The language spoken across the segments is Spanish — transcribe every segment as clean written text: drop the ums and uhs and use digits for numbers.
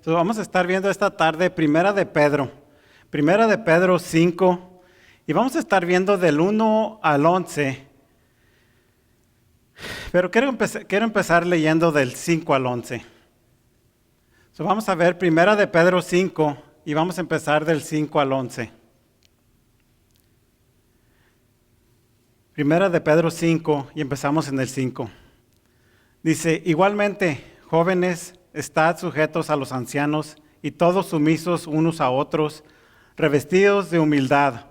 Entonces vamos a estar viendo esta tarde Primera de Pedro 5, y vamos a estar viendo del 1 al 11, pero quiero empezar leyendo del 5 al 11. Entonces vamos a ver Primera de Pedro 5 y vamos a empezar del 5 al 11. Primera de Pedro 5 y empezamos en el 5. Dice, igualmente, jóvenes, estad sujetos a los ancianos y todos sumisos unos a otros, revestidos de humildad,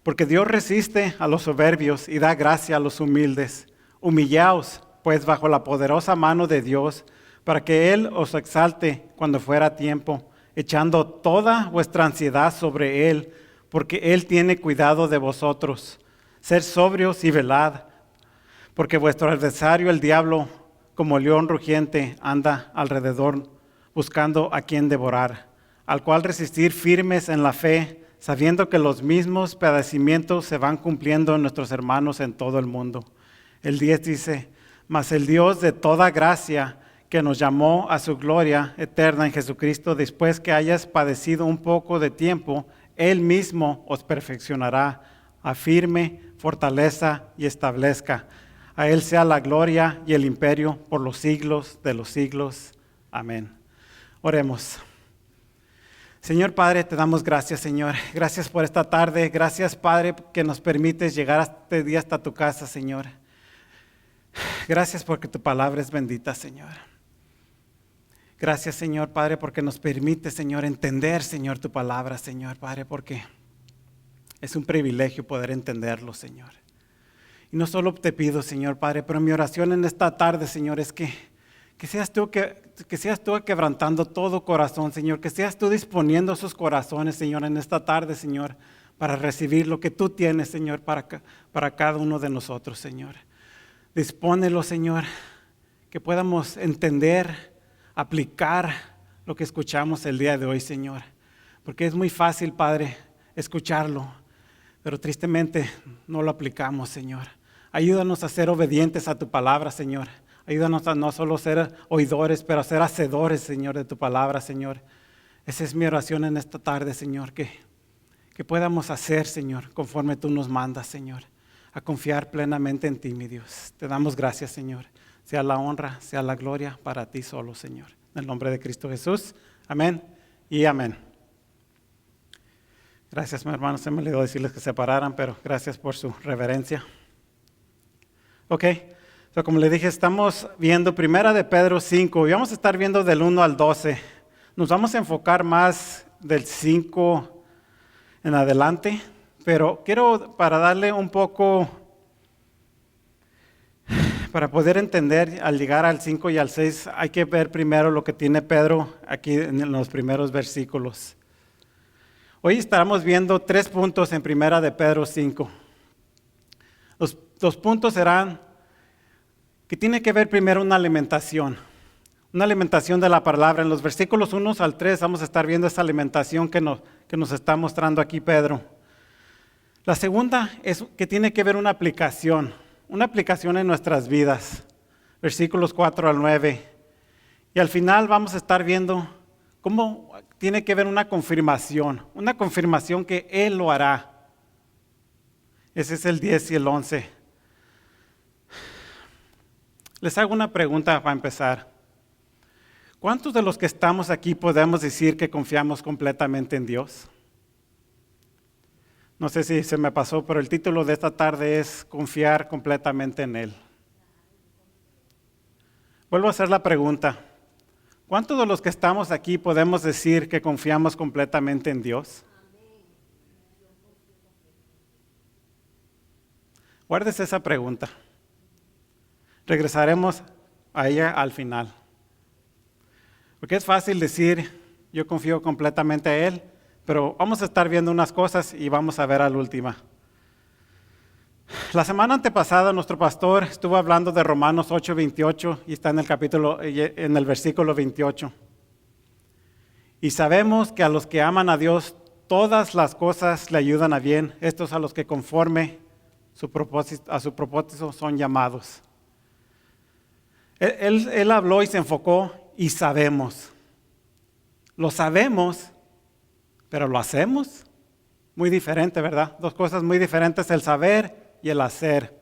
porque Dios resiste a los soberbios y da gracia a los humildes. Humillaos, pues, bajo la poderosa mano de Dios, para que Él os exalte cuando fuera tiempo, echando toda vuestra ansiedad sobre Él, porque Él tiene cuidado de vosotros. Ser sobrios y velad, porque vuestro adversario, el diablo, como león rugiente, anda alrededor buscando a quien devorar, al cual resistir firmes en la fe, sabiendo que los mismos padecimientos se van cumpliendo en nuestros hermanos en todo el mundo. El 10 dice, mas el Dios de toda gracia, que nos llamó a su gloria eterna en Jesucristo, después que hayas padecido un poco de tiempo, Él mismo os perfeccionará, afirme, fortaleza y establezca. A Él sea la gloria y el imperio por los siglos de los siglos. Amén. Oremos. Señor Padre, te damos gracias, Señor. Gracias por esta tarde. Gracias, Padre, que nos permites llegar este día hasta tu casa, Señor. Gracias porque tu palabra es bendita, Señor. Gracias, Señor Padre, porque nos permite, Señor, entender, Señor, tu palabra, Señor Padre, porque es un privilegio poder entenderlo, Señor. Y no solo te pido, Señor Padre, pero mi oración en esta tarde, Señor, es que seas tú quebrantando todo corazón, Señor, que seas tú disponiendo esos corazones, Señor, en esta tarde, Señor, para recibir lo que tú tienes, Señor, para cada uno de nosotros, Señor. Dispónelo, Señor, que podamos entender, aplicar lo que escuchamos el día de hoy, Señor, porque es muy fácil, Padre, escucharlo, pero tristemente no lo aplicamos, Señor. Ayúdanos a ser obedientes a tu palabra, Señor. Ayúdanos a no solo ser oidores, pero a ser hacedores, Señor, de tu palabra, Señor. Esa es mi oración en esta tarde, Señor, que podamos hacer, Señor, conforme tú nos mandas, Señor, a confiar plenamente en ti, mi Dios. Te damos gracias, Señor. Sea la honra, sea la gloria para ti solo, Señor. En el nombre de Cristo Jesús. Amén y amén. Gracias, mi hermano. Se me olvidó decirles que se pararan, pero gracias por su reverencia. Ok, como le dije, estamos viendo Primera de Pedro 5 y vamos a estar viendo del 1 al 12. Nos vamos a enfocar más del 5 en adelante, pero quiero, para darle un poco, para poder entender, al llegar al 5 y al 6, hay que ver primero lo que tiene Pedro aquí en los primeros versículos. Hoy estaremos viendo 3 puntos en Primera de Pedro 5. Los puntos serán que tiene que ver primero una alimentación de la palabra. En los versículos 1 al 3 vamos a estar viendo esa alimentación que nos está mostrando aquí Pedro. La segunda es que tiene que ver una aplicación en nuestras vidas, versículos 4 al 9. Y al final vamos a estar viendo cómo tiene que ver una confirmación que Él lo hará. Ese es el 10 y el 11. Les hago una pregunta para empezar. ¿Cuántos de los que estamos aquí podemos decir que confiamos completamente en Dios? No sé si se me pasó, pero el título de esta tarde es Confiar completamente en Él. Vuelvo a hacer la pregunta. ¿Cuántos de los que estamos aquí podemos decir que confiamos completamente en Dios? Guárdese esa pregunta. Regresaremos a ella al final. Porque es fácil decir, yo confío completamente en Él, pero vamos a estar viendo unas cosas y vamos a ver a la última. La semana antepasada nuestro pastor estuvo hablando de Romanos 8:28 y está en el versículo 28. Y sabemos que a los que aman a Dios, todas las cosas le ayudan a bien, estos a los que conforme a su propósito son llamados. Él habló y se enfocó y sabemos. Lo sabemos, pero lo hacemos. Muy diferente, ¿verdad? Dos cosas muy diferentes, el saber y el hacer.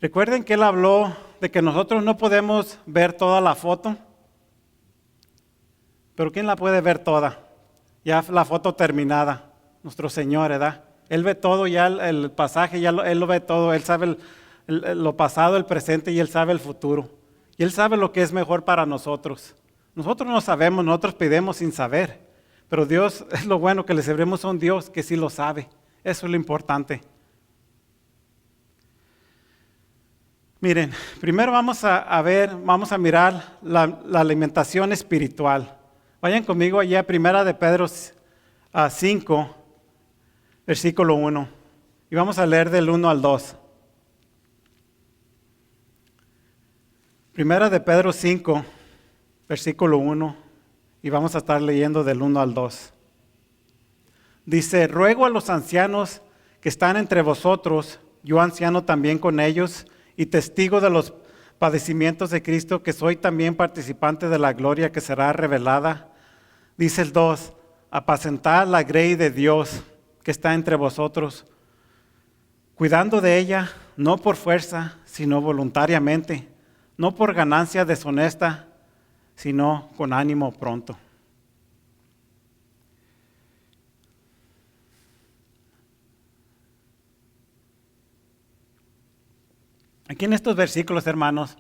Recuerden que él habló de que nosotros no podemos ver toda la foto, pero ¿quién la puede ver toda? Ya la foto terminada, nuestro Señor, ¿verdad? Él ve todo, ya el pasaje, Él lo ve todo, Él sabe lo pasado, el presente y Él sabe el futuro. Y Él sabe lo que es mejor para nosotros. Nosotros no sabemos, nosotros pedimos sin saber, pero Dios, es lo bueno que le servemos a un Dios que sí lo sabe. Eso es lo importante. Miren, primero vamos a mirar la alimentación espiritual. Vayan conmigo allá a Primera de Pedro 5, versículo 1. Y vamos a leer del 1 al 2. Primera de Pedro 5, versículo 1. Y vamos a estar leyendo del 1 al 2. Dice, ruego a los ancianos que están entre vosotros, yo anciano también con ellos, y testigo de los padecimientos de Cristo, que soy también participante de la gloria que será revelada. Dice el 2, apacentad la grey de Dios que está entre vosotros, cuidando de ella, no por fuerza, sino voluntariamente, no por ganancia deshonesta, sino con ánimo pronto. Aquí en estos versículos, hermanos,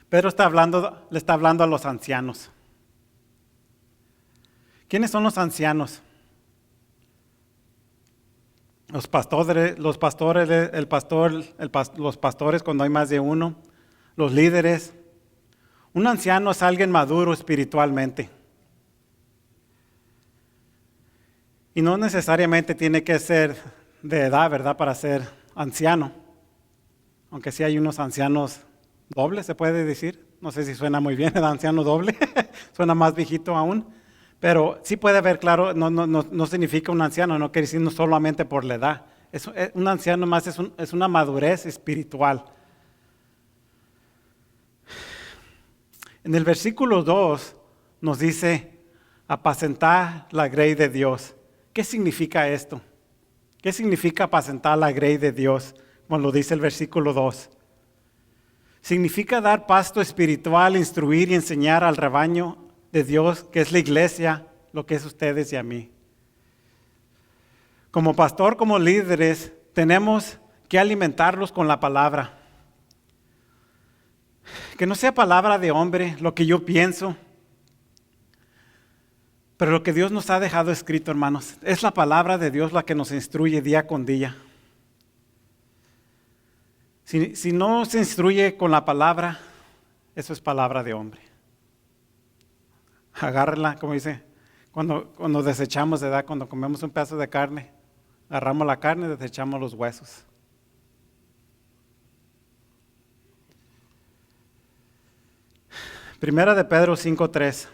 Pedro le está hablando a los ancianos. ¿Quiénes son los ancianos? Los pastores cuando hay más de uno, los líderes. Un anciano es alguien maduro espiritualmente. Y no necesariamente tiene que ser de edad, ¿verdad?, para ser anciano. Aunque sí hay unos ancianos dobles, se puede decir. No sé si suena muy bien el anciano doble, suena más viejito aún. Pero sí puede haber, claro, no significa un anciano, no quiere decir no solamente por la edad. Un anciano más es una madurez espiritual. En el versículo 2 nos dice, apacentar la grey de Dios. ¿Qué significa esto? ¿Qué significa apacentar la grey de Dios? Como lo dice el versículo 2. Significa dar pasto espiritual, instruir y enseñar al rebaño de Dios, que es la iglesia, lo que es ustedes y a mí. Como pastor, como líderes, tenemos que alimentarlos con la palabra. Que no sea palabra de hombre, lo que yo pienso, pero lo que Dios nos ha dejado escrito, hermanos, es la palabra de Dios la que nos instruye día con día. Si no se instruye con la palabra, eso es palabra de hombre. Agárrela, como dice, cuando desechamos, ¿verdad? Cuando comemos un pedazo de carne, agarramos la carne y desechamos los huesos. Primera de Pedro 5:3.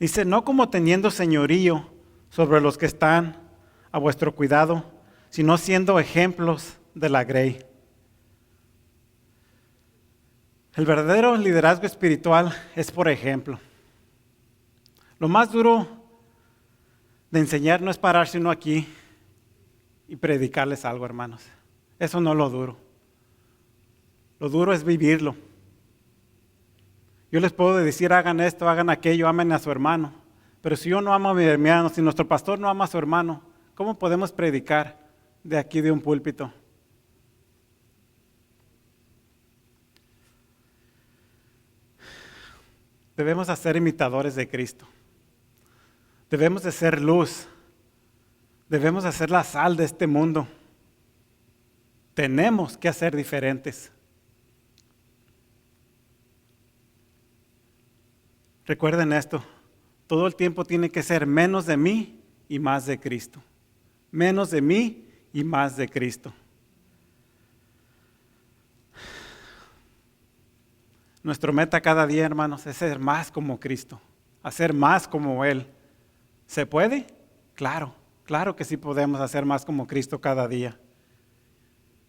Dice, no como teniendo señorío sobre los que están a vuestro cuidado, sino siendo ejemplos de la grey. El verdadero liderazgo espiritual es por ejemplo. Lo más duro de enseñar no es pararse uno aquí y predicarles algo, hermanos. Eso no es lo duro. Lo duro es vivirlo. Yo les puedo decir, hagan esto, hagan aquello, amen a su hermano. Pero si yo no amo a mi hermano, si nuestro pastor no ama a su hermano, ¿cómo podemos predicar de aquí de un púlpito? Debemos de ser imitadores de Cristo. Debemos de ser luz. Debemos de ser la sal de este mundo. Tenemos que ser diferentes. Recuerden esto, todo el tiempo tiene que ser menos de mí y más de Cristo. Menos de mí y más de Cristo. Nuestro meta cada día, hermanos, es ser más como Cristo, hacer más como Él. ¿Se puede? Claro, claro que sí podemos hacer más como Cristo cada día.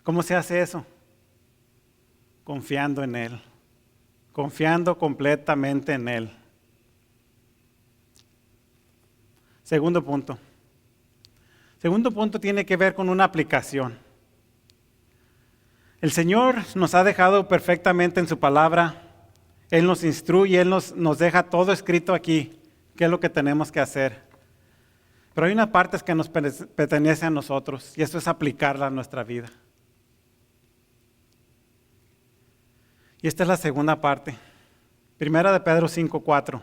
¿Cómo se hace eso? Confiando en Él. confiando completamente en Él. Segundo punto. Segundo punto tiene que ver con una aplicación. El Señor nos ha dejado perfectamente en su palabra. Él nos instruye, Él nos deja todo escrito aquí, qué es lo que tenemos que hacer. Pero hay una parte que nos pertenece a nosotros y eso es aplicarla a nuestra vida. Y esta es la segunda parte. Primera de Pedro 5:4.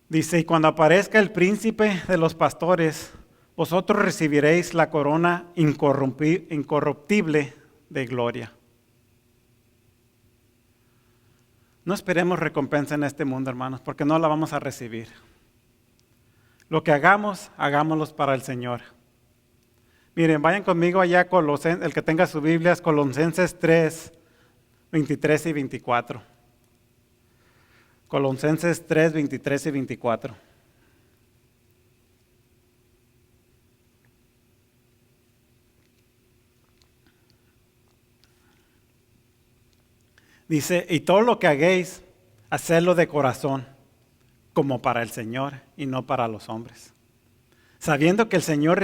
Dice, y cuando aparezca el príncipe de los pastores, vosotros recibiréis la corona incorruptible de gloria. No esperemos recompensa en este mundo, hermanos, porque no la vamos a recibir. Lo que hagamos, hagámoslo para el Señor. Miren, vayan conmigo allá a Colosenses, el que tenga su Biblia, es Colosenses 3, 23 y 24. Colosenses 3, 23 y 24. Dice, y todo lo que hagáis, hacedlo de corazón, como para el Señor y no para los hombres. Sabiendo que del Señor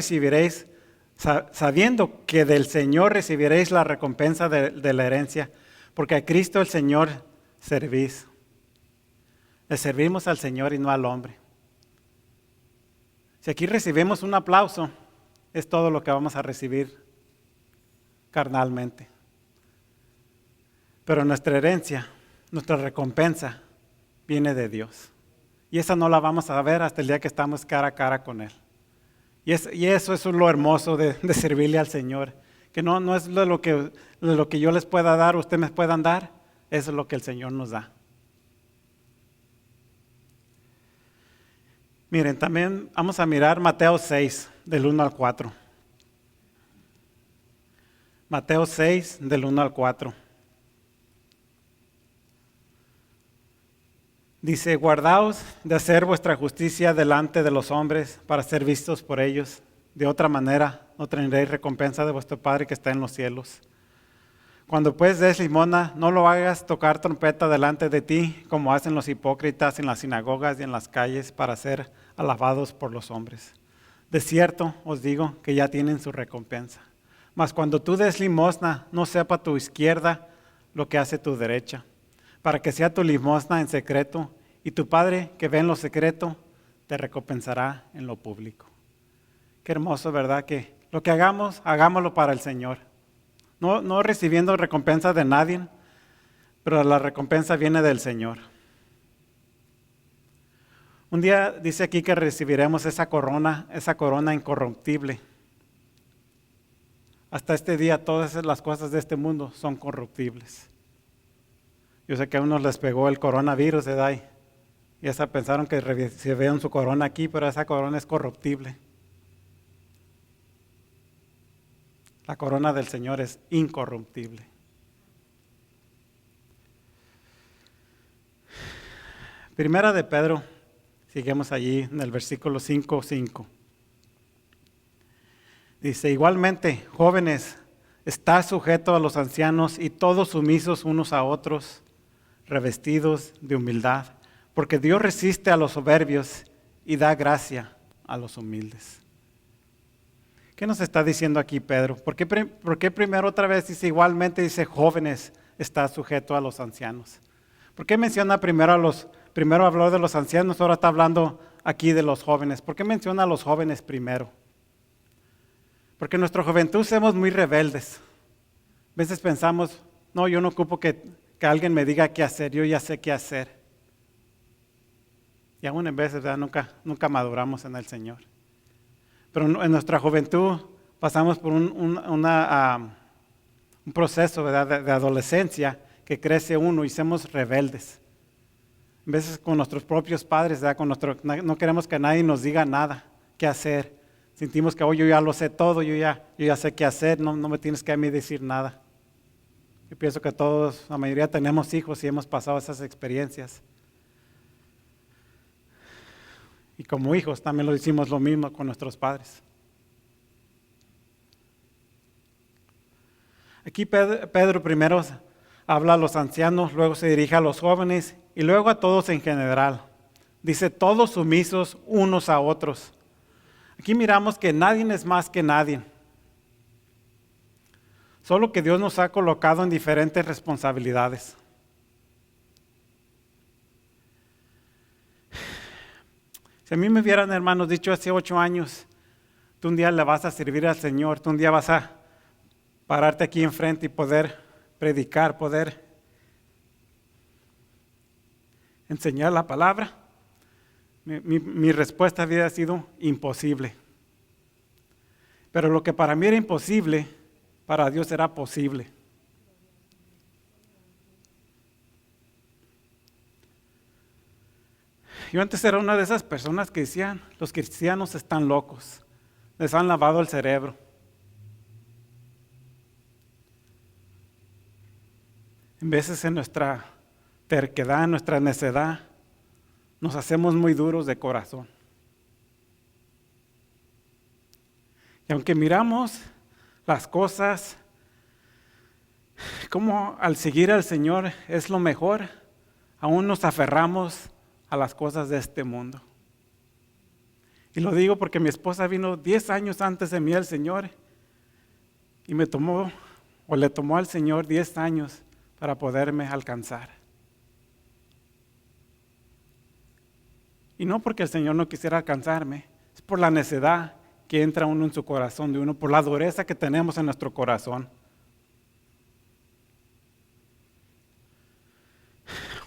recibiréis la recompensa de la herencia, porque a Cristo el Señor servís. Le servimos al Señor y no al hombre. Si aquí recibimos un aplauso, es todo lo que vamos a recibir carnalmente. Pero nuestra herencia, nuestra recompensa, viene de Dios. Y esa no la vamos a ver hasta el día que estamos cara a cara con Él. Y eso es lo hermoso de servirle al Señor. Que no es de lo que yo les pueda dar, ustedes me puedan dar, eso es lo que el Señor nos da. Miren, también vamos a mirar Mateo 6, del 1 al 4. Mateo 6, del 1 al 4. Dice, guardaos de hacer vuestra justicia delante de los hombres para ser vistos por ellos. De otra manera, no tendréis recompensa de vuestro Padre que está en los cielos. Cuando pues des limosna, no lo hagas tocar trompeta delante de ti, como hacen los hipócritas en las sinagogas y en las calles para ser alabados por los hombres. De cierto os digo que ya tienen su recompensa. Mas cuando tú des limosna, no sepa tu izquierda lo que hace tu derecha, para que sea tu limosna en secreto, y tu Padre que ve en lo secreto, te recompensará en lo público. Qué hermoso, ¿verdad? Que lo que hagamos, hagámoslo para el Señor. No recibiendo recompensa de nadie, pero la recompensa viene del Señor. Un día dice aquí que recibiremos esa corona incorruptible. Hasta este día todas las cosas de este mundo son corruptibles. Yo sé que a unos les pegó el coronavirus, ¿verdad? Y hasta pensaron que recibieron su corona aquí, pero esa corona es corruptible. La corona del Señor es incorruptible. Primera de Pedro, seguimos allí en el versículo 5:5. Dice, igualmente, jóvenes, estad sujetos a los ancianos y todos sumisos unos a otros, revestidos de humildad, porque Dios resiste a los soberbios y da gracia a los humildes. ¿Qué nos está diciendo aquí Pedro? ¿Por qué primero otra vez dice igualmente, dice jóvenes, está sujeto a los ancianos? ¿Por qué menciona primero habló de los ancianos, ahora está hablando aquí de los jóvenes? ¿Por qué menciona a los jóvenes primero? Porque en nuestra juventud somos muy rebeldes. A veces pensamos, no, yo no ocupo que alguien me diga qué hacer, yo ya sé qué hacer. Y aún en veces, ¿verdad? Nunca maduramos en el Señor. Pero en nuestra juventud pasamos por un proceso, ¿verdad? de adolescencia que crece uno y somos rebeldes. A veces con nuestros propios padres, ¿verdad? No queremos que nadie nos diga nada, qué hacer. Sentimos que yo ya lo sé todo, yo ya sé qué hacer, no me tienes que a mí decir nada. Yo pienso que todos, la mayoría tenemos hijos y hemos pasado esas experiencias. Y como hijos también lo hicimos lo mismo con nuestros padres. Aquí Pedro primero habla a los ancianos, luego se dirige a los jóvenes y luego a todos en general. Dice, todos sumisos unos a otros. Aquí miramos que nadie es más que nadie. Solo que Dios nos ha colocado en diferentes responsabilidades. Si a mí me hubieran, hermanos, dicho hace 8 años, tú un día le vas a servir al Señor, tú un día vas a pararte aquí enfrente y poder predicar, poder enseñar la palabra, mi respuesta había sido imposible. Pero lo que para mí era imposible, para Dios era posible. Yo antes era una de esas personas que decían, los cristianos están locos, les han lavado el cerebro. En veces en nuestra terquedad, en nuestra necedad, nos hacemos muy duros de corazón. Y aunque miramos las cosas como al seguir al Señor es lo mejor, aún nos aferramos a las cosas de este mundo. Y lo digo porque mi esposa vino 10 años antes de mí al Señor y le tomó al Señor 10 años para poderme alcanzar. Y no porque el Señor no quisiera alcanzarme, es por la necedad que entra uno en su corazón de uno, por la dureza que tenemos en nuestro corazón.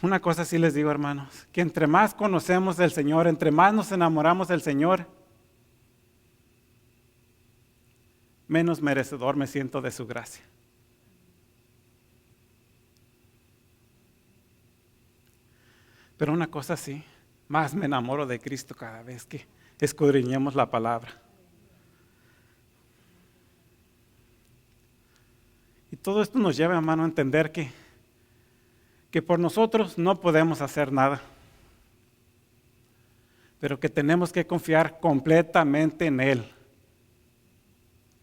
Una cosa sí les digo, hermanos, que entre más conocemos del Señor, entre más nos enamoramos del Señor, menos merecedor me siento de su gracia. Pero una cosa sí, más me enamoro de Cristo cada vez que escudriñemos la palabra. Y todo esto nos lleva, hermano, a entender que por nosotros no podemos hacer nada, pero que tenemos que confiar completamente en Él.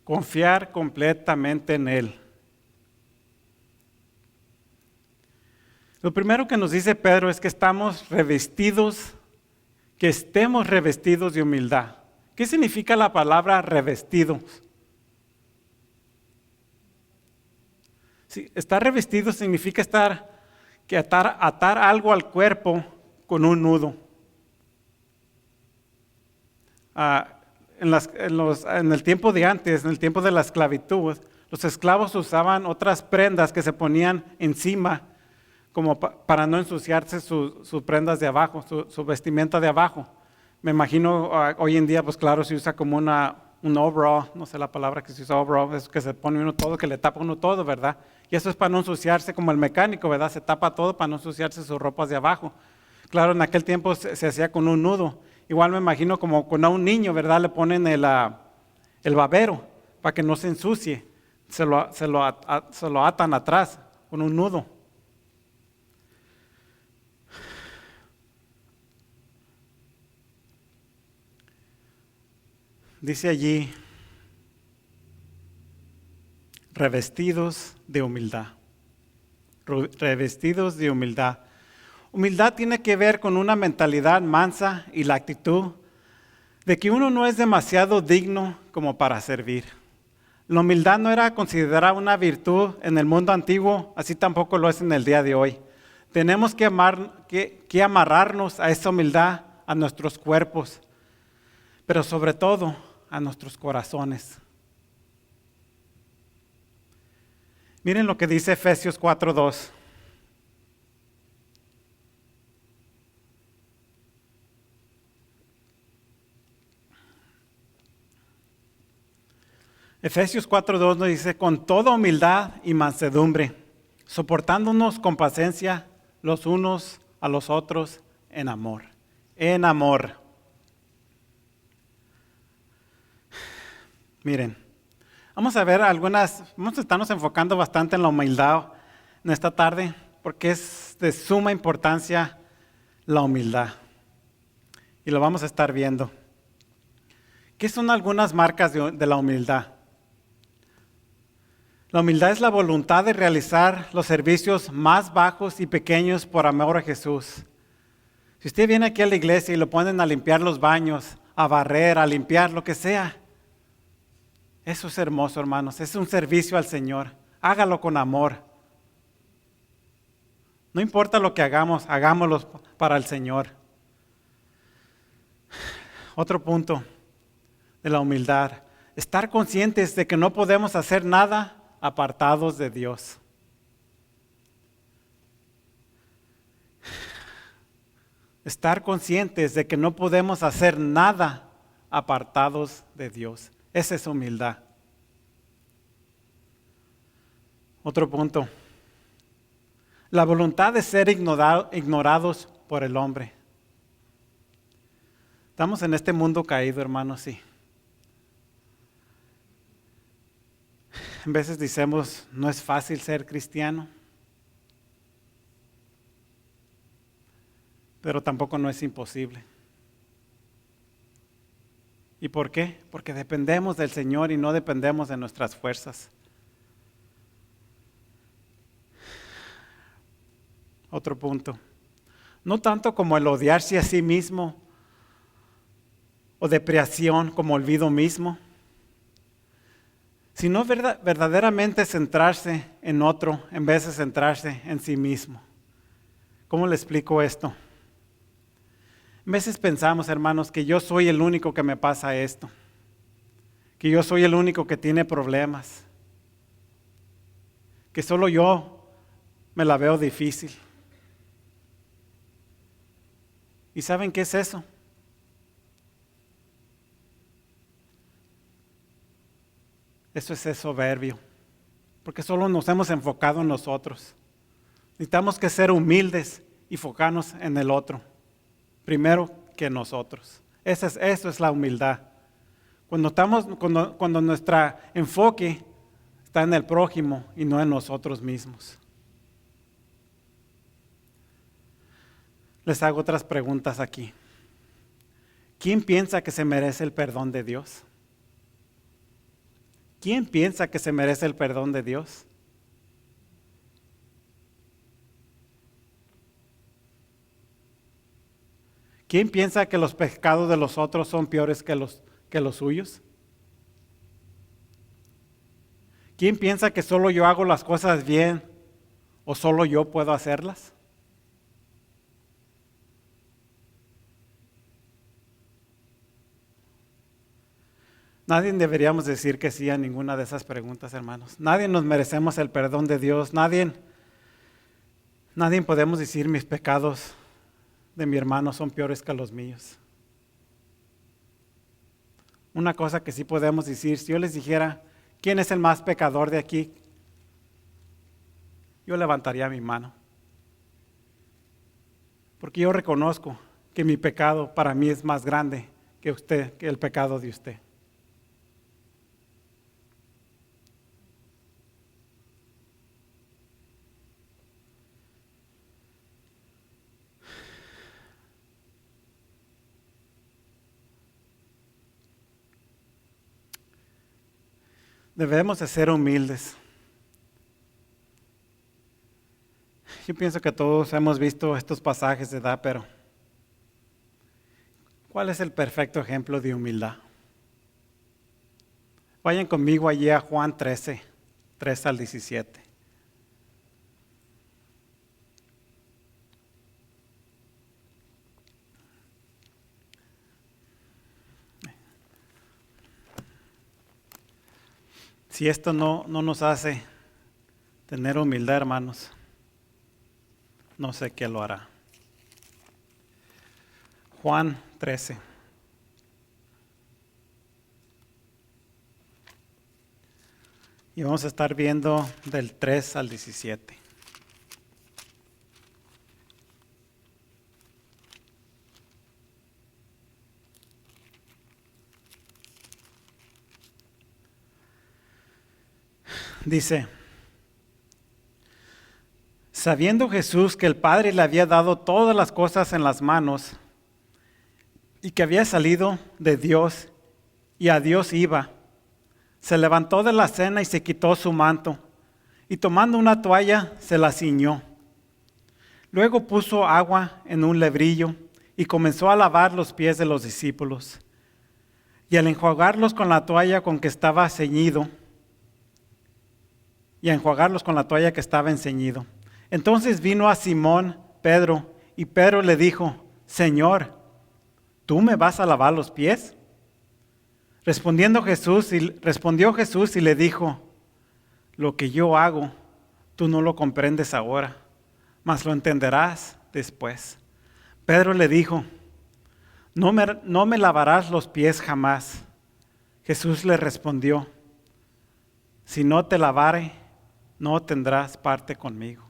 Confiar completamente en Él. Lo primero que nos dice Pedro es que estemos revestidos de humildad. ¿Qué significa la palabra revestidos? Sí, estar revestido significa atar algo al cuerpo con un nudo. En el tiempo de antes, en el tiempo de la esclavitud, los esclavos usaban otras prendas que se ponían encima como para no ensuciarse sus prendas de abajo, su vestimenta de abajo. Me imagino hoy en día, pues claro, se usa como un overall, no sé la palabra que se usa, overall, es que se pone uno todo, que le tapa uno todo, ¿verdad? Y eso es para no ensuciarse como el mecánico, ¿verdad? Se tapa todo para no ensuciarse sus ropas de abajo. Claro, en aquel tiempo se hacía con un nudo. Igual me imagino como cuando a un niño, ¿verdad? Le ponen el babero para que no se ensucie. Se lo atan atrás con un nudo. Dice allí, revestidos de humildad. Revestidos de humildad. Humildad tiene que ver con una mentalidad mansa y la actitud de que uno no es demasiado digno como para servir. La humildad no era considerada una virtud en el mundo antiguo, así tampoco lo es en el día de hoy. Tenemos que amarrarnos a esa humildad, a nuestros cuerpos, pero sobre todo a nuestros corazones. Miren lo que dice Efesios 4:2. Efesios 4:2 nos dice, con toda humildad y mansedumbre, soportándonos con paciencia los unos a los otros en amor. En amor. Miren, vamos a estarnos enfocando bastante en la humildad en esta tarde, porque es de suma importancia la humildad. Y lo vamos a estar viendo. ¿Qué son algunas marcas de la humildad? La humildad es la voluntad de realizar los servicios más bajos y pequeños por amor a Jesús. Si usted viene aquí a la iglesia y lo ponen a limpiar los baños, a barrer, a limpiar, lo que sea, eso es hermoso, hermanos. Es un servicio al Señor. Hágalo con amor. No importa lo que hagamos, hagámoslo para el Señor. Otro punto de la humildad. Estar conscientes de que no podemos hacer nada apartados de Dios. Estar conscientes de que no podemos hacer nada apartados de Dios. Esa es humildad. Otro punto. La voluntad de ser ignorados por el hombre. Estamos en este mundo caído, hermanos, sí. A veces decimos, no es fácil ser cristiano. Pero tampoco no es imposible. ¿Y por qué? Porque dependemos del Señor y no dependemos de nuestras fuerzas. Otro punto. No tanto como el odiarse a sí mismo o depresión como olvido mismo, sino verdaderamente centrarse en otro en vez de centrarse en sí mismo. ¿Cómo le explico esto? A veces pensamos, hermanos, que yo soy el único que me pasa esto, que yo soy el único que tiene problemas, que solo yo me la veo difícil. ¿Y saben qué es eso? Eso es soberbio, porque solo nos hemos enfocado en nosotros. Necesitamos que ser humildes y enfocarnos en el otro, primero que nosotros. Eso es la humildad. Cuando nuestro enfoque está en el prójimo y no en nosotros mismos. Les hago otras preguntas aquí. ¿Quién piensa que se merece el perdón de Dios? ¿Quién piensa que se merece el perdón de Dios? ¿Quién piensa que los pecados de los otros son peores que los suyos? ¿Quién piensa que solo yo hago las cosas bien o solo yo puedo hacerlas? Nadie deberíamos decir que sí a ninguna de esas preguntas, hermanos. Nadie nos merecemos el perdón de Dios. Nadie podemos decir mis pecados de mi hermano son peores que los míos. Una cosa que sí podemos decir, si yo les dijera, ¿quién es el más pecador de aquí? Yo levantaría mi mano. Porque yo reconozco que mi pecado para mí es más grande que el pecado de usted. Debemos de ser humildes. Yo pienso que todos hemos visto estos pasajes, ¿verdad? Pero ¿cuál es el perfecto ejemplo de humildad? Vayan conmigo allí a Juan 13, 3 al 17. Si esto no nos hace tener humildad, hermanos, no sé qué lo hará. Juan 13. Y vamos a estar viendo del 3 al 17. Dice, sabiendo Jesús que el Padre le había dado todas las cosas en las manos y que había salido de Dios y a Dios iba, Se levantó de la cena y se quitó su manto, y tomando una toalla se la ciñó. Luego puso agua en un lebrillo y comenzó a lavar los pies de los discípulos. Y al enjuagarlos con la toalla con que estaba ceñido, entonces vino a Simón Pedro, y Pedro le dijo: Señor, ¿tú me vas a lavar los pies? Respondió Jesús y le dijo: lo que yo hago, tú no lo comprendes ahora, mas lo entenderás después. Pedro le dijo: no me lavarás los pies jamás. Jesús le respondió: si no te lavare, no tendrás parte conmigo.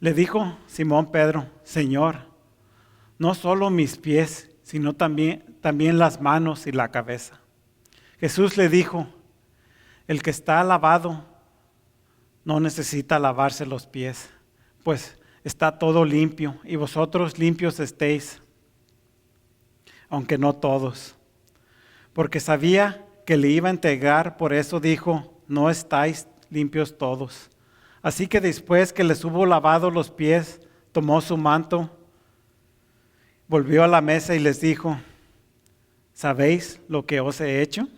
Le dijo Simón Pedro: Señor, no solo mis pies, sino también las manos y la cabeza. Jesús le dijo: el que está lavado no necesita lavarse los pies, pues está todo limpio, y vosotros limpios estéis, aunque no todos. Porque sabía que le iba a entregar, por eso dijo: no estáis limpios todos. Así que después que les hubo lavado los pies, tomó su manto, volvió a la mesa y les dijo: ¿sabéis lo que os he hecho?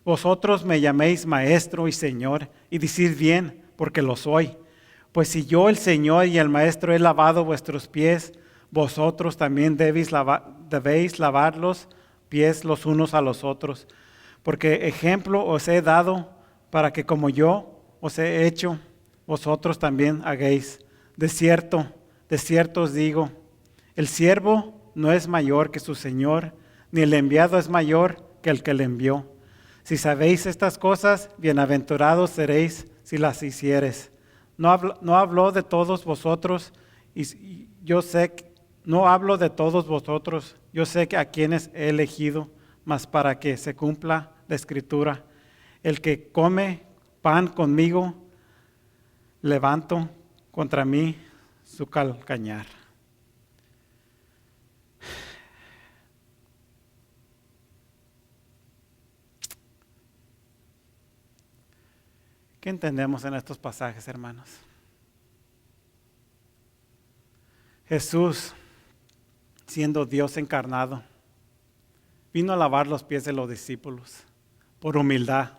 Vosotros me llaméis Maestro y Señor, y decid bien, porque lo soy. Pues si yo, el Señor y el Maestro, he lavado vuestros pies, vosotros también debéis lavar los pies los unos a los otros. Porque ejemplo os he dado para que como yo os he hecho, vosotros también hagáis. De cierto os digo, el siervo no es mayor que su Señor, ni el enviado es mayor que el que le envió. Si sabéis estas cosas, bienaventurados seréis si las hiciereis. No hablo de todos vosotros, y yo sé que no hablo de todos vosotros, yo sé que a quienes he elegido, mas para que se cumpla la Escritura: el que come pan conmigo, levanto contra mí su calcañar. ¿Qué entendemos en estos pasajes, hermanos? Jesús, siendo Dios encarnado, vino a lavar los pies de los discípulos por humildad.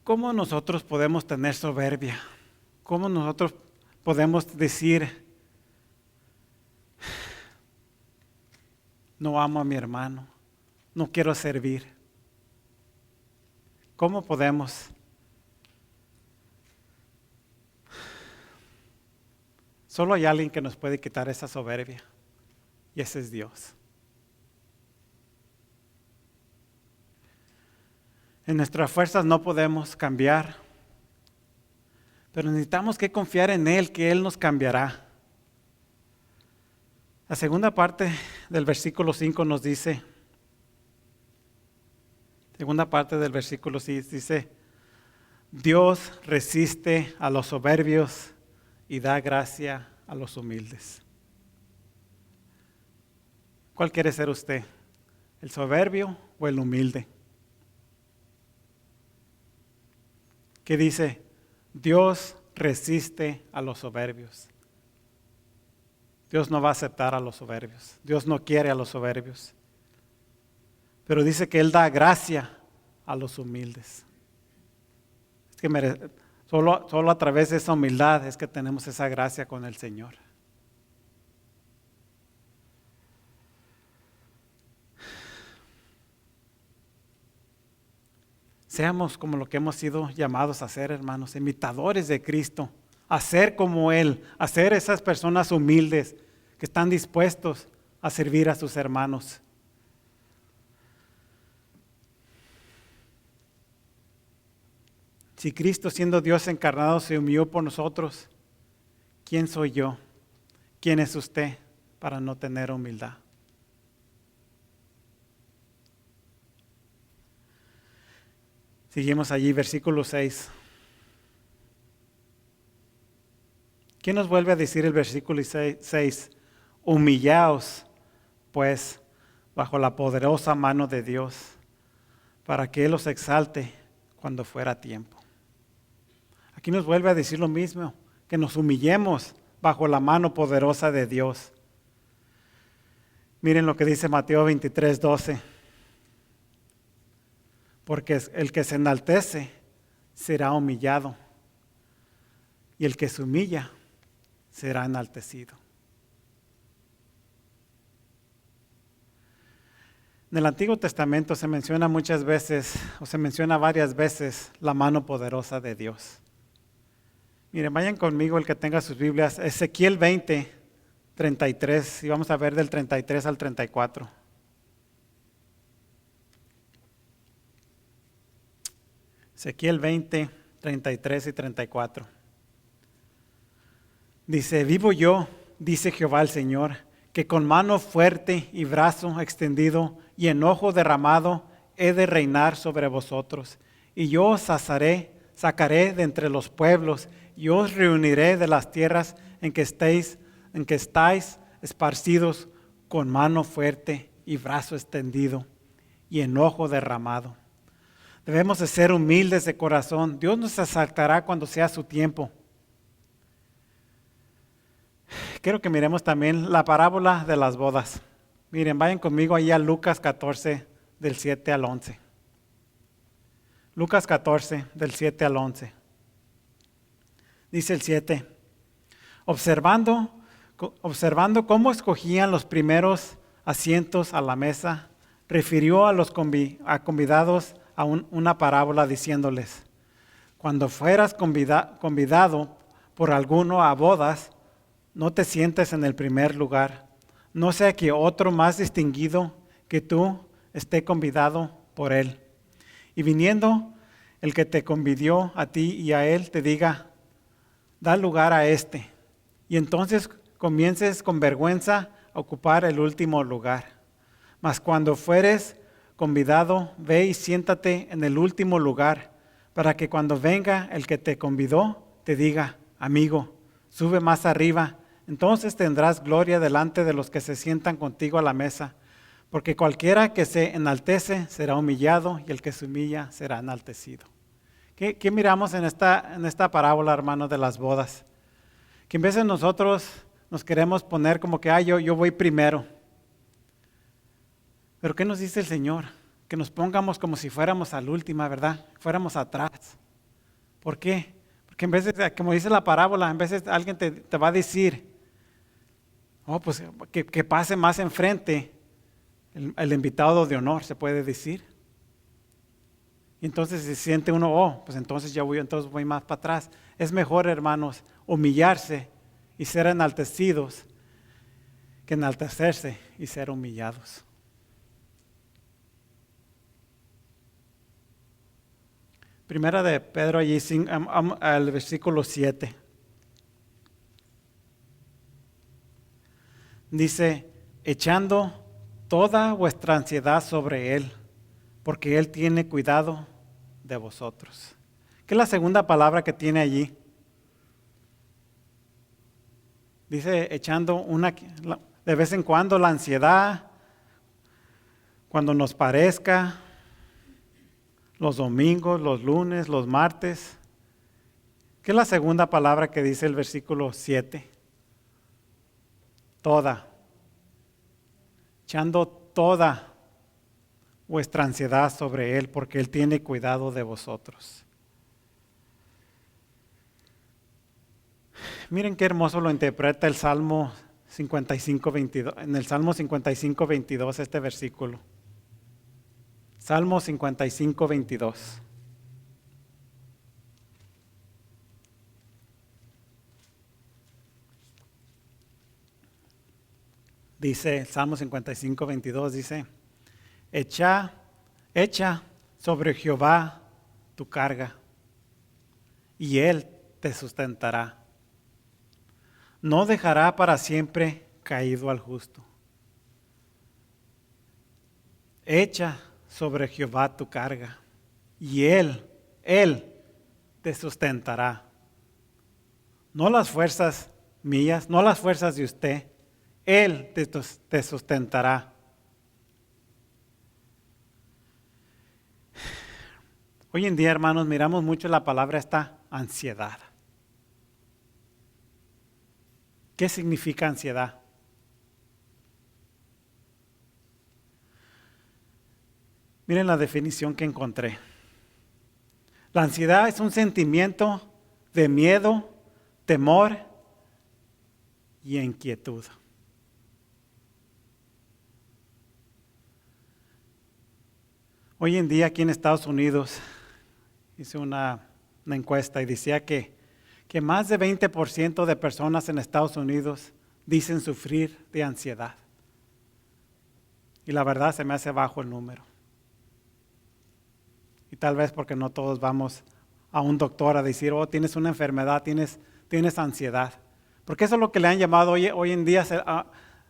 ¿Cómo nosotros podemos tener soberbia? ¿Cómo nosotros podemos decir: no amo a mi hermano, no quiero servir? ¿Cómo podemos? Solo hay alguien que nos puede quitar esa soberbia, y ese es Dios. En nuestras fuerzas no podemos cambiar, pero necesitamos que confiar en Él, que Él nos cambiará. La segunda parte del versículo 5 nos dice, Dios resiste a los soberbios y da gracia a los humildes. ¿Cuál quiere ser usted? ¿El soberbio o el humilde? ¿Qué dice? Dios resiste a los soberbios. Dios no va a aceptar a los soberbios. Dios no quiere a los soberbios. Pero dice que Él da gracia a los humildes. Es que solo a través de esa humildad es que tenemos esa gracia con el Señor. Seamos como lo que hemos sido llamados a ser, hermanos, imitadores de Cristo, a ser como Él, a ser esas personas humildes que están dispuestos a servir a sus hermanos. Si Cristo, siendo Dios encarnado, se humilló por nosotros, ¿quién soy yo? ¿Quién es usted para no tener humildad? Seguimos allí, versículo 6. ¿Qué nos vuelve a decir el versículo 6? Humillaos, pues, bajo la poderosa mano de Dios, para que Él los exalte cuando fuera tiempo. Aquí nos vuelve a decir lo mismo, que nos humillemos bajo la mano poderosa de Dios. Miren lo que dice Mateo 23:12. Porque el que se enaltece será humillado, y el que se humilla será enaltecido. En el Antiguo Testamento se menciona muchas veces, o se menciona varias veces, la mano poderosa de Dios. Miren, vayan conmigo el que tenga sus Biblias, Ezequiel 20:33, y vamos a ver del 33 al 34. Ezequiel 20:33 y 34. Dice, vivo yo, dice Jehová el Señor, que con mano fuerte y brazo extendido y enojo derramado he de reinar sobre vosotros. Y yo os sacaré de entre los pueblos, y os reuniré de las tierras en que estáis esparcidos, con mano fuerte y brazo extendido y enojo derramado. Debemos de ser humildes de corazón. Dios nos exaltará cuando sea su tiempo. Quiero que miremos también la parábola de las bodas. Miren, vayan conmigo ahí a Lucas 14, del 7 al 11. Lucas 14, del 7 al 11. Dice el 7, observando cómo escogían los primeros asientos a la mesa, refirió a los convidados a una parábola diciéndoles, cuando fueras convidado por alguno a bodas, no te sientes en el primer lugar, no sea que otro más distinguido que tú esté convidado por él. Y viniendo el que te convidó a ti y a él te diga, da lugar a este. Y entonces comiences con vergüenza a ocupar el último lugar. Mas cuando fueres convidado, ve y siéntate en el último lugar, para que cuando venga el que te convidó, te diga, amigo, sube más arriba. Entonces tendrás gloria delante de los que se sientan contigo a la mesa, porque cualquiera que se enaltece será humillado, y el que se humilla será enaltecido. ¿Qué miramos en esta parábola, hermanos, de las bodas? Que en vez de nosotros nos queremos poner como que, yo voy primero. Pero ¿qué nos dice el Señor? Que nos pongamos como si fuéramos al última, ¿verdad? Fuéramos atrás. ¿Por qué? Porque en vez de, como dice la parábola, en vez de alguien te va a decir, pues que pase más enfrente el invitado de honor, se puede decir. Y entonces se siente uno, pues entonces voy más para atrás. Es mejor, hermanos, humillarse y ser enaltecidos que enaltecerse y ser humillados. Primera de Pedro, allí al versículo 7. Dice, echando toda vuestra ansiedad sobre Él, porque Él tiene cuidado de vosotros. ¿Qué es la segunda palabra que tiene allí? Dice, echando de vez en cuando la ansiedad, cuando nos parezca, los domingos, los lunes, los martes. ¿Qué es la segunda palabra que dice el versículo 7? Toda. Echando toda vuestra ansiedad sobre Él, porque Él tiene cuidado de vosotros. Miren qué hermoso lo interpreta el Salmo 55:22. En el Salmo 55:22 este versículo. Salmo 55:22. Dice, Salmo 55:22 dice, echa sobre Jehová tu carga, y Él te sustentará. No dejará para siempre caído al justo. Echa sobre Jehová tu carga, y Él te sustentará. No las fuerzas mías, no las fuerzas de usted, Él te sustentará. Hoy en día, hermanos, miramos mucho la palabra esta ansiedad. ¿Qué significa ansiedad? Miren la definición que encontré. La ansiedad es un sentimiento de miedo, temor y inquietud. Hoy en día aquí en Estados Unidos hice una encuesta y decía que más de 20% de personas en Estados Unidos dicen sufrir de ansiedad. Y la verdad se me hace bajo el número. Y tal vez porque no todos vamos a un doctor a decir, oh, tienes una enfermedad, tienes ansiedad. Porque eso es lo que le han llamado hoy en día,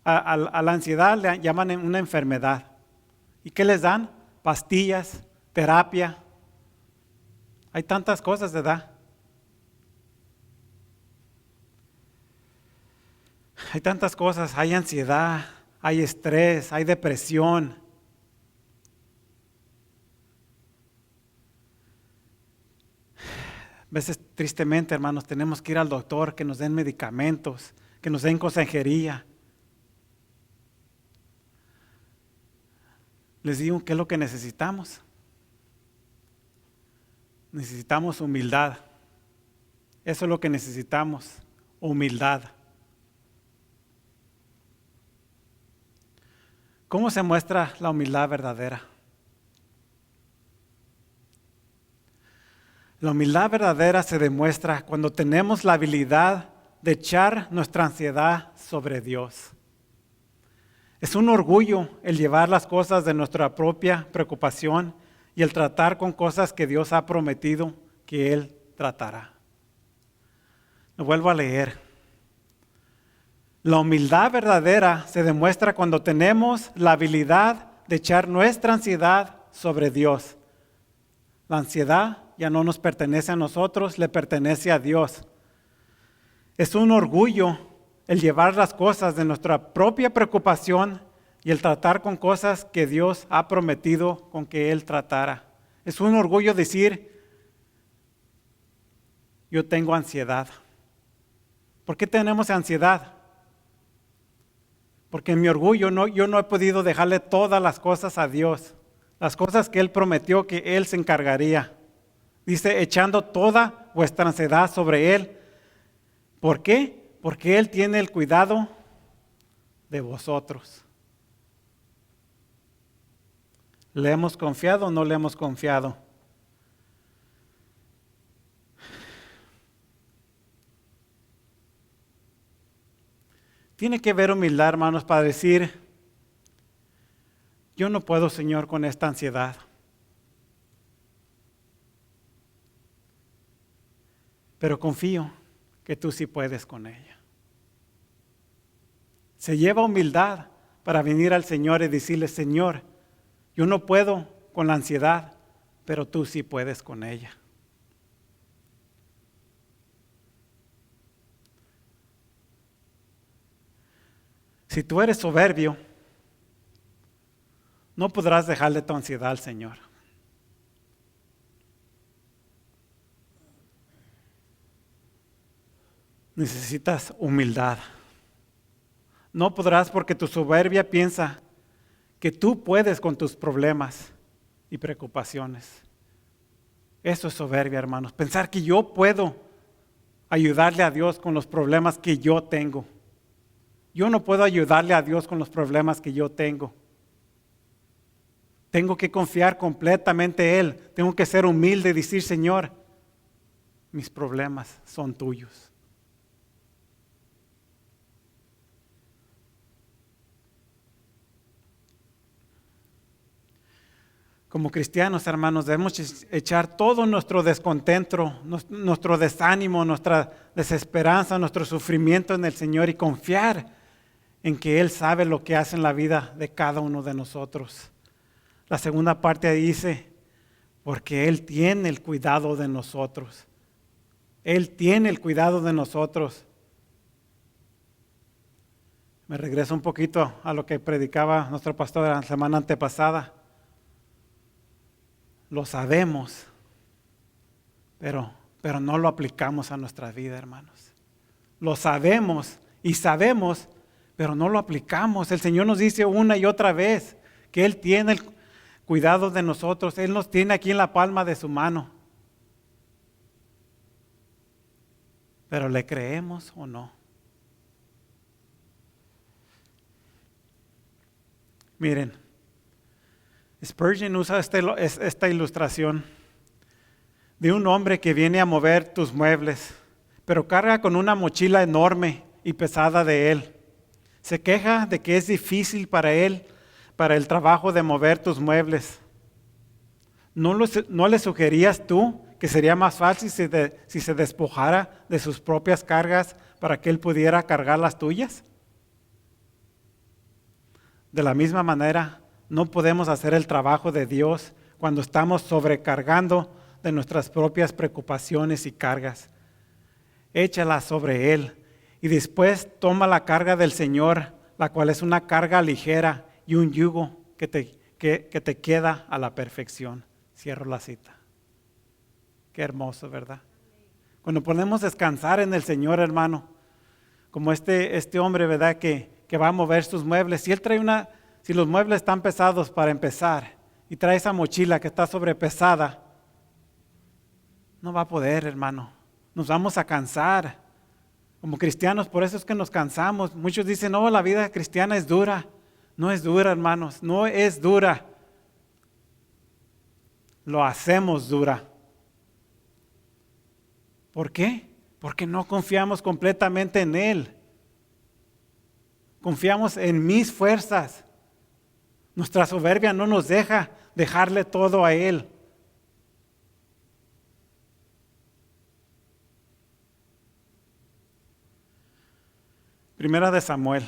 a la ansiedad le llaman una enfermedad. ¿Y qué les dan? Pastillas, terapia. Hay tantas cosas, ¿verdad? Hay tantas cosas, hay ansiedad, hay estrés, hay depresión. A veces, tristemente, hermanos, tenemos que ir al doctor, que nos den medicamentos, que nos den consejería. Les digo, ¿qué es lo que necesitamos? Necesitamos humildad. Eso es lo que necesitamos, humildad. ¿Cómo se muestra la humildad verdadera? La humildad verdadera se demuestra cuando tenemos la habilidad de echar nuestra ansiedad sobre Dios. Es un orgullo el llevar las cosas de nuestra propia preocupación y el tratar con cosas que Dios ha prometido que Él tratará. Lo vuelvo a leer. La humildad verdadera se demuestra cuando tenemos la habilidad de echar nuestra ansiedad sobre Dios. La ansiedad ya no nos pertenece a nosotros, le pertenece a Dios. Es un orgullo el llevar las cosas de nuestra propia preocupación y el tratar con cosas que Dios ha prometido con que Él tratara. Es un orgullo decir, yo tengo ansiedad. ¿Por qué tenemos ansiedad? Porque en mi orgullo yo no he podido dejarle todas las cosas a Dios. Las cosas que Él prometió que Él se encargaría. Dice, echando toda vuestra ansiedad sobre Él. ¿Por qué? Porque Él tiene el cuidado de vosotros. ¿Le hemos confiado o no le hemos confiado? Tiene que haber humildad, hermanos, para decir, yo no puedo, Señor, con esta ansiedad. Pero confío que tú sí puedes con ella. Se lleva humildad para venir al Señor y decirle, Señor, yo no puedo con la ansiedad, pero tú sí puedes con ella. Si tú eres soberbio, no podrás dejarle tu ansiedad al Señor. Necesitas humildad. No podrás porque tu soberbia piensa que tú puedes con tus problemas y preocupaciones. Eso es soberbia, hermanos. Pensar que yo puedo ayudarle a Dios con los problemas que yo tengo. Yo no puedo ayudarle a Dios con los problemas que yo tengo. Tengo que confiar completamente en Él. Tengo que ser humilde y decir, Señor, mis problemas son tuyos. Como cristianos, hermanos, debemos echar todo nuestro descontento, nuestro desánimo, nuestra desesperanza, nuestro sufrimiento en el Señor y confiar en que Él sabe lo que hace en la vida de cada uno de nosotros. La segunda parte dice, porque Él tiene el cuidado de nosotros. Él tiene el cuidado de nosotros. Me regreso un poquito a lo que predicaba nuestro pastor la semana antepasada. Lo sabemos, pero no lo aplicamos a nuestra vida, hermanos. Lo sabemos y sabemos, pero no lo aplicamos. El Señor nos dice una y otra vez que Él tiene el cuidado de nosotros. Él nos tiene aquí en la palma de su mano. Pero ¿le creemos o no? Miren, Spurgeon usa esta ilustración de un hombre que viene a mover tus muebles, pero carga con una mochila enorme y pesada de él. Se queja de que es difícil para él, para el trabajo de mover tus muebles. ¿No le sugerías tú que sería más fácil si se despojara de sus propias cargas para que él pudiera cargar las tuyas? De la misma manera, no podemos hacer el trabajo de Dios cuando estamos sobrecargando de nuestras propias preocupaciones y cargas. Échalas sobre Él y después toma la carga del Señor, la cual es una carga ligera y un yugo que te queda a la perfección. Cierro la cita. Qué hermoso, ¿verdad? Cuando podemos descansar en el Señor, hermano, como este hombre, ¿verdad? Que va a mover sus muebles. Si los muebles están pesados para empezar y trae esa mochila que está sobrepesada, no va a poder, hermano. Nos vamos a cansar. Como cristianos, por eso es que nos cansamos. Muchos dicen, no, la vida cristiana es dura. No es dura, hermanos, no es dura. Lo hacemos dura. ¿Por qué? Porque no confiamos completamente en Él. Confiamos en mis fuerzas. Nuestra soberbia no nos deja dejarle todo a Él. Primera de Samuel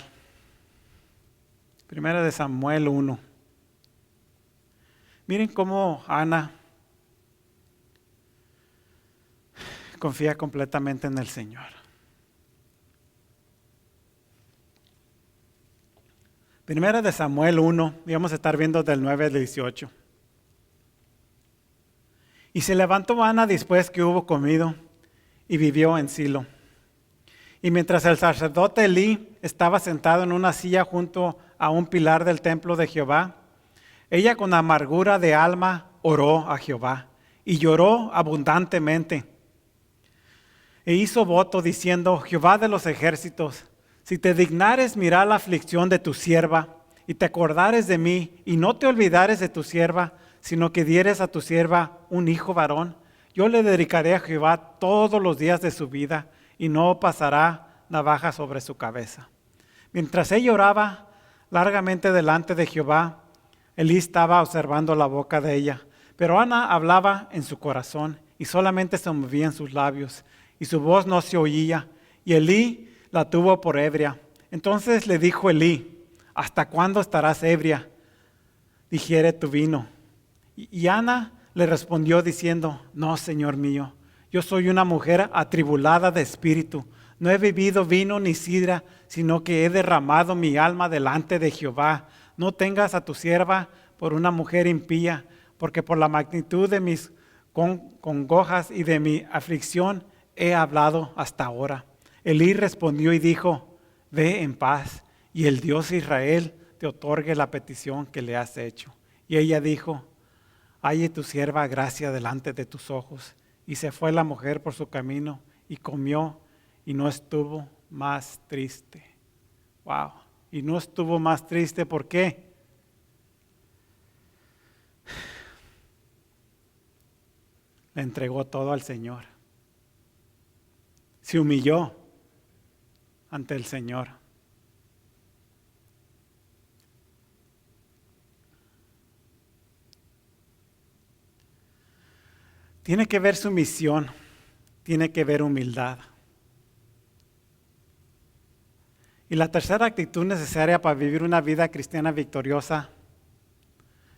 1. Miren cómo Ana confía completamente en el Señor. Primera de Samuel 1, y vamos a estar viendo del 9 al 18. Y se levantó Ana después que hubo comido y vivió en Silo. Y mientras el sacerdote Elí estaba sentado en una silla junto a un pilar del templo de Jehová, ella con amargura de alma oró a Jehová y lloró abundantemente. E hizo voto diciendo, Jehová de los ejércitos, si te dignares mirar la aflicción de tu sierva y te acordares de mí y no te olvidares de tu sierva, sino que dieres a tu sierva un hijo varón, yo le dedicaré a Jehová todos los días de su vida y no pasará navaja sobre su cabeza. Mientras ella oraba largamente delante de Jehová, Elí estaba observando la boca de ella, pero Ana hablaba en su corazón y solamente se movían sus labios y su voz no se oía, y Elí la tuvo por ebria. Entonces le dijo Elí, ¿hasta cuándo estarás ebria? Digiere tu vino. Y Ana le respondió diciendo, no, Señor mío, yo soy una mujer atribulada de espíritu. No he bebido vino ni sidra, sino que he derramado mi alma delante de Jehová. No tengas a tu sierva por una mujer impía, porque por la magnitud de mis congojas y de mi aflicción he hablado hasta ahora. Elí respondió y dijo, ve en paz, y el Dios de Israel te otorgue la petición que le has hecho. Y ella dijo, halle tu sierva gracia delante de tus ojos. Y se fue la mujer por su camino y comió y no estuvo más triste. Wow. Y no estuvo más triste, ¿por qué? Le entregó todo al Señor. Se humilló ante el Señor. Tiene que ver sumisión, tiene que ver humildad. Y la tercera actitud necesaria para vivir una vida cristiana victoriosa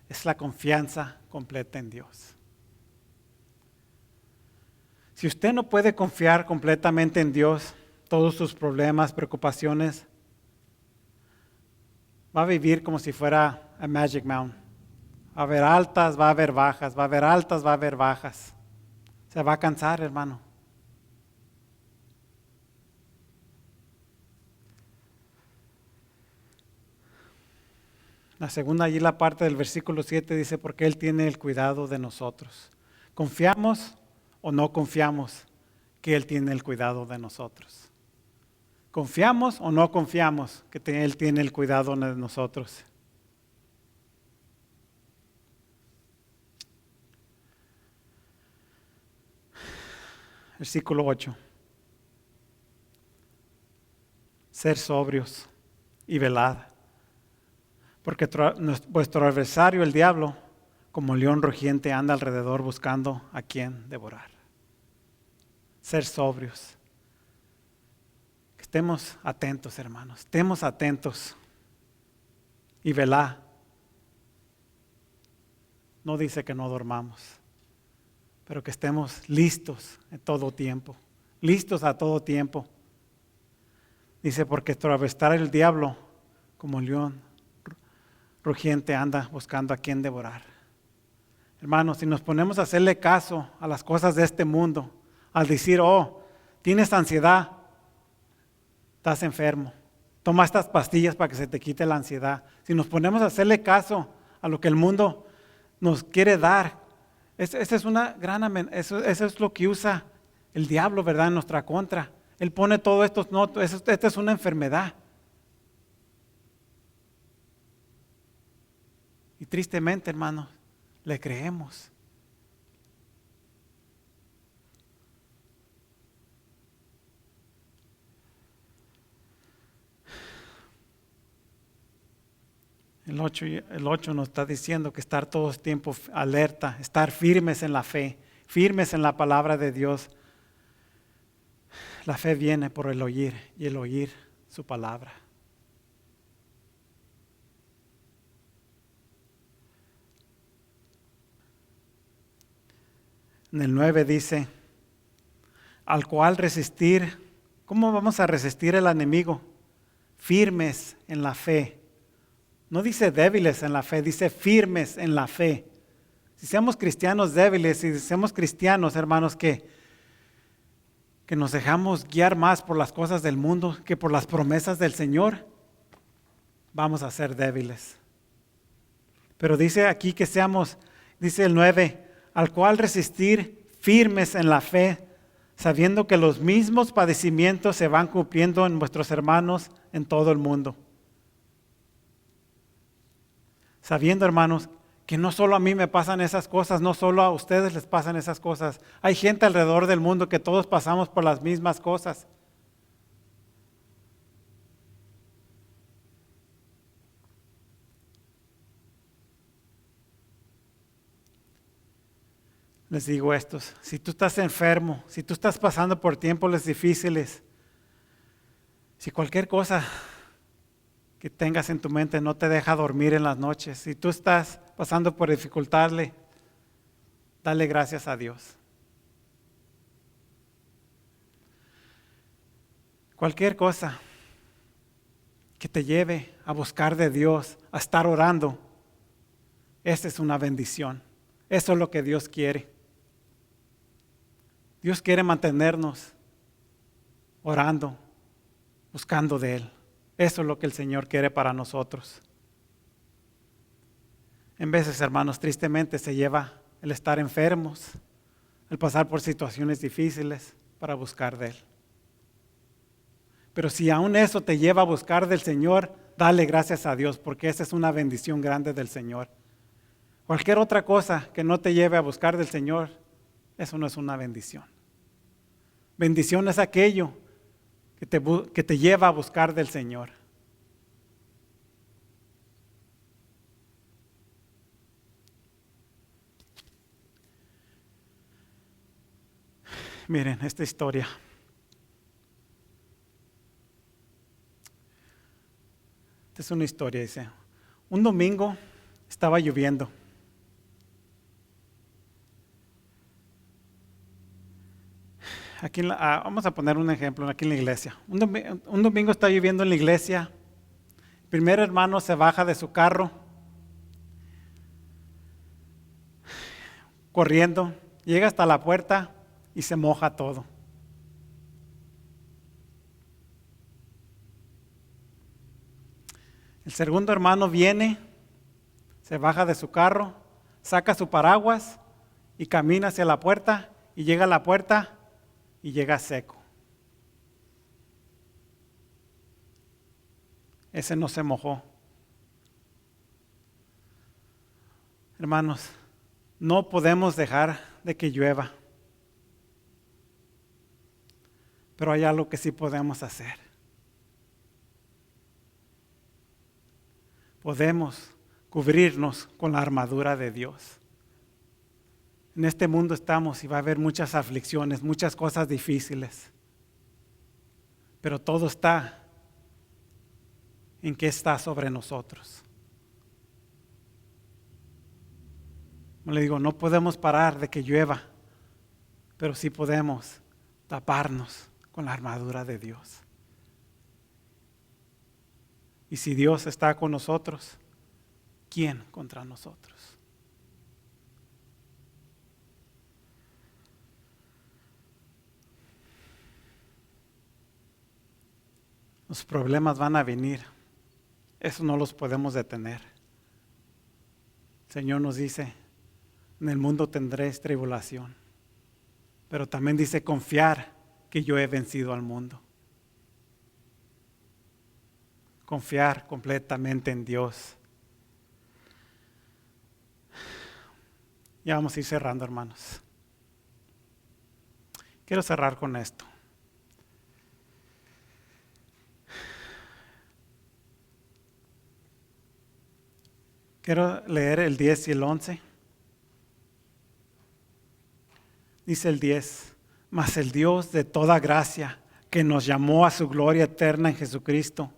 es la confianza completa en Dios. Si usted no puede confiar completamente en Dios, todos sus problemas, preocupaciones, va a vivir como si fuera a Magic Mountain. Va a haber altas, va a haber bajas, va a haber altas, va a haber bajas. Se va a cansar, hermano. La segunda, allí la parte del versículo 7 dice, porque Él tiene el cuidado de nosotros. ¿Confiamos o no confiamos que Él tiene el cuidado de nosotros? ¿Confiamos o no confiamos que Él tiene el cuidado de nosotros? Versículo 8. Ser sobrios y velad, porque vuestro adversario, el diablo, como león rugiente, anda alrededor buscando a quien devorar. Ser sobrios. Que estemos atentos, hermanos. Estemos atentos. Y velá. No dice que no dormamos, pero que estemos listos en todo tiempo. Listos a todo tiempo. Dice, porque travestar el diablo como león rugiente anda buscando a quien devorar. Hermanos, si nos ponemos a hacerle caso a las cosas de este mundo, al decir, oh, tienes ansiedad, estás enfermo, toma estas pastillas para que se te quite la ansiedad. Si nos ponemos a hacerle caso a lo que el mundo nos quiere dar, eso es lo que usa el diablo, ¿verdad?, en nuestra contra. Él pone todo esto, no, esta es una enfermedad. Y tristemente, hermanos, le creemos. El 8 nos está diciendo que estar todo el tiempo alerta, estar firmes en la fe, firmes en la palabra de Dios. La fe viene por el oír y el oír su palabra. En el 9 dice, al cual resistir. ¿Cómo vamos a resistir al enemigo? Firmes en la fe. No dice débiles en la fe, dice firmes en la fe. Si seamos cristianos débiles, si seamos cristianos, hermanos, que nos dejamos guiar más por las cosas del mundo que por las promesas del Señor, vamos a ser débiles. Pero dice aquí que seamos, dice el 9, al cual resistir firmes en la fe, sabiendo que los mismos padecimientos se van cumpliendo en vuestros hermanos en todo el mundo. Sabiendo, hermanos, que no solo a mí me pasan esas cosas, no solo a ustedes les pasan esas cosas. Hay gente alrededor del mundo que todos pasamos por las mismas cosas. Les digo esto, si tú estás enfermo, si tú estás pasando por tiempos difíciles, si cualquier cosa que tengas en tu mente no te deja dormir en las noches, si tú estás pasando por dificultades, dale gracias a Dios. Cualquier cosa que te lleve a buscar de Dios, a estar orando, esta es una bendición. Eso es lo que Dios quiere. Dios quiere mantenernos orando, buscando de Él. Eso es lo que el Señor quiere para nosotros. En veces, hermanos, tristemente se lleva el estar enfermos, el pasar por situaciones difíciles para buscar de Él. Pero si aún eso te lleva a buscar del Señor, dale gracias a Dios, porque esa es una bendición grande del Señor. Cualquier otra cosa que no te lleve a buscar del Señor, eso no es una bendición. Bendición es aquello que te lleva a buscar del Señor. Miren esta historia. Esta es una historia, dice. Un domingo estaba lloviendo. Aquí vamos a poner un ejemplo aquí en la iglesia. Un domingo está lloviendo en la iglesia. El primer hermano se baja de su carro, corriendo, llega hasta la puerta y se moja todo. El segundo hermano viene, se baja de su carro, saca su paraguas y camina hacia la puerta y llega a la puerta y llega seco. Ese no se mojó. Hermanos, no podemos dejar de que llueva. Pero hay algo que sí podemos hacer. Podemos cubrirnos con la armadura de Dios. En este mundo estamos y va a haber muchas aflicciones, muchas cosas difíciles. Pero todo está en qué está sobre nosotros. Como le digo, no podemos parar de que llueva, pero sí podemos taparnos con la armadura de Dios. Y si Dios está con nosotros, ¿quién contra nosotros? Los problemas van a venir. Eso no los podemos detener. El Señor nos dice, en el mundo tendréis tribulación. Pero también dice confiar que yo he vencido al mundo. Confiar completamente en Dios. Ya vamos a ir cerrando, hermanos. Quiero cerrar con esto. Quiero leer el 10 y el 11. Dice el 10, mas el Dios de toda gracia, que nos llamó a su gloria eterna en Jesucristo,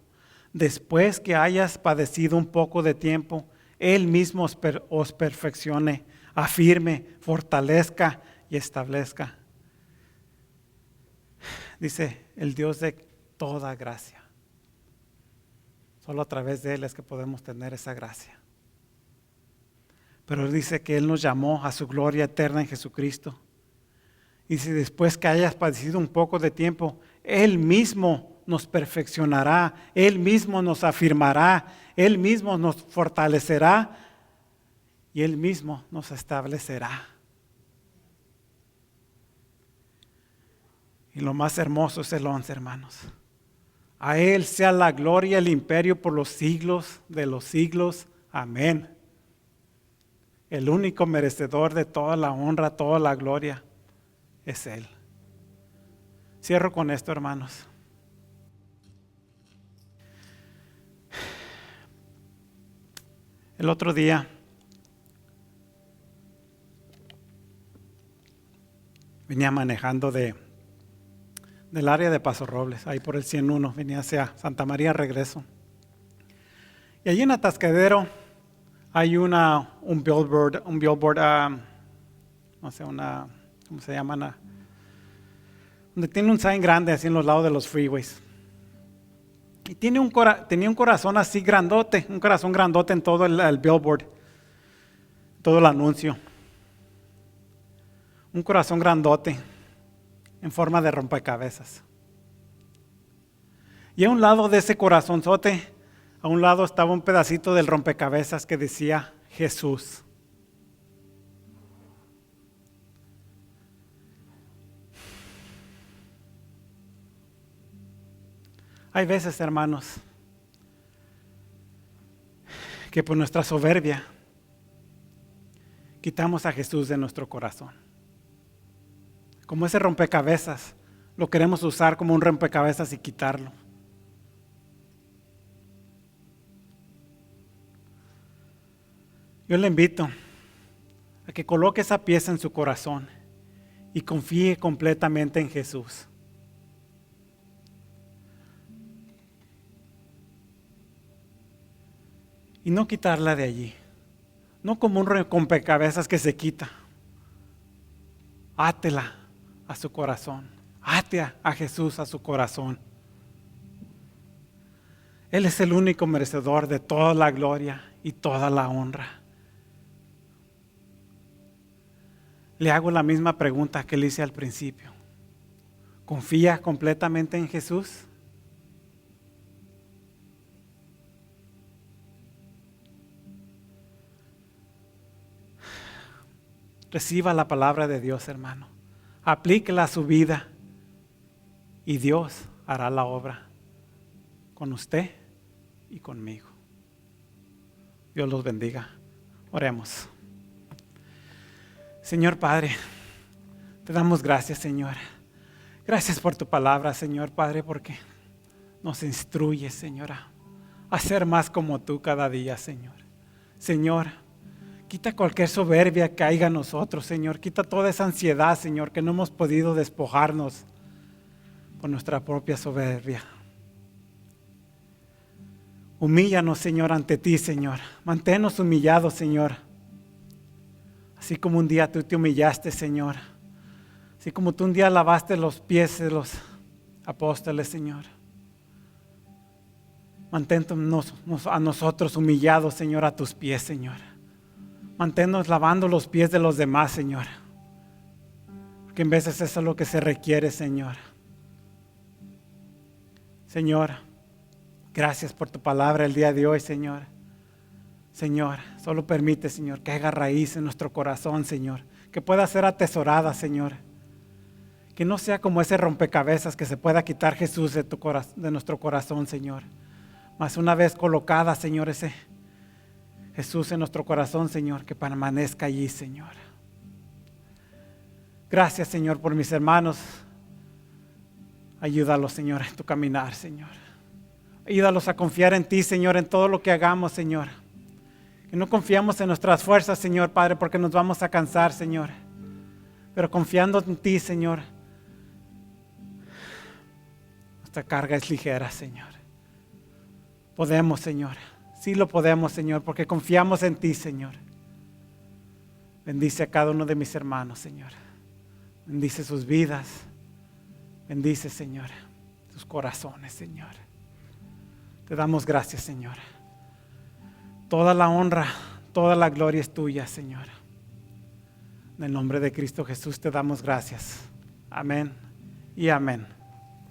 después que hayas padecido un poco de tiempo, Él mismo os perfeccione, afirme, fortalezca y establezca. Dice el Dios de toda gracia. Solo a través de Él es que podemos tener esa gracia. Pero dice que Él nos llamó a su gloria eterna en Jesucristo. Y si después que hayas padecido un poco de tiempo, Él mismo nos perfeccionará, Él mismo nos afirmará, Él mismo nos fortalecerá y Él mismo nos establecerá. Y lo más hermoso es el 11, hermanos. A Él sea la gloria y el imperio por los siglos de los siglos. Amén. El único merecedor de toda la honra, toda la gloria es Él. Cierro con esto, hermanos. El otro día venía manejando del área de Paso Robles, ahí por el 101, venía hacia Santa María regreso. Y allí en Atascadero hay un billboard, no sé, ¿cómo se llama? Donde tiene un sign grande así en los lados de los freeways. Y tenía un corazón así grandote, un corazón grandote en todo el billboard, todo el anuncio. Un corazón grandote en forma de rompecabezas. Y a un lado de ese corazonzote, a un lado estaba un pedacito del rompecabezas que decía Jesús. Hay veces, hermanos, que por nuestra soberbia quitamos a Jesús de nuestro corazón. Como ese rompecabezas, lo queremos usar como un rompecabezas y quitarlo. Yo le invito a que coloque esa pieza en su corazón y confíe completamente en Jesús. Y no quitarla de allí. No como un rompecabezas que se quita. Átela a su corazón. Ate a Jesús a su corazón. Él es el único merecedor de toda la gloria y toda la honra. le hago la misma pregunta que le hice al principio. ¿Confía completamente en Jesús? Reciba la palabra de Dios, hermano. Aplíquela a su vida y Dios hará la obra con usted y conmigo. Dios los bendiga. Oremos. Señor Padre, te damos gracias, Señor. Gracias por tu palabra, Señor Padre, porque nos instruye, Señor, a ser más como tú cada día, Señor. Señor, quita cualquier soberbia que haya en nosotros, Señor. Quita toda esa ansiedad, Señor, que no hemos podido despojarnos por nuestra propia soberbia. Humíllanos, Señor, ante ti, Señor. Manténnos humillados, Señor. Así como un día tú te humillaste, Señor. Así como tú un día lavaste los pies de los apóstoles, Señor. Manténnos a nosotros humillados, Señor, a tus pies, Señor. Manténnos lavando los pies de los demás, Señor. Porque en veces eso es lo que se requiere, Señor. Señor, gracias por tu palabra el día de hoy, Señor. Señor, solo permite, Señor, que haga raíz en nuestro corazón, Señor. Que pueda ser atesorada, Señor. Que no sea como ese rompecabezas que se pueda quitar Jesús de nuestro corazón, Señor. Mas una vez colocada, Señor, ese Jesús en nuestro corazón, Señor, que permanezca allí, Señor. Gracias, Señor, por mis hermanos. Ayúdalos, Señor, en tu caminar, Señor. Ayúdalos a confiar en ti, Señor, en todo lo que hagamos, Señor. Que no confiamos en nuestras fuerzas, Señor, Padre, porque nos vamos a cansar, Señor. Pero confiando en ti, Señor, nuestra carga es ligera, Señor. Podemos, Señor. Sí lo podemos, Señor, porque confiamos en ti, Señor. Bendice a cada uno de mis hermanos, Señor. Bendice sus vidas. Bendice, Señor, sus corazones, Señor. Te damos gracias, Señor. Toda la honra, toda la gloria es tuya, Señor. En el nombre de Cristo Jesús te damos gracias. Amén y amén.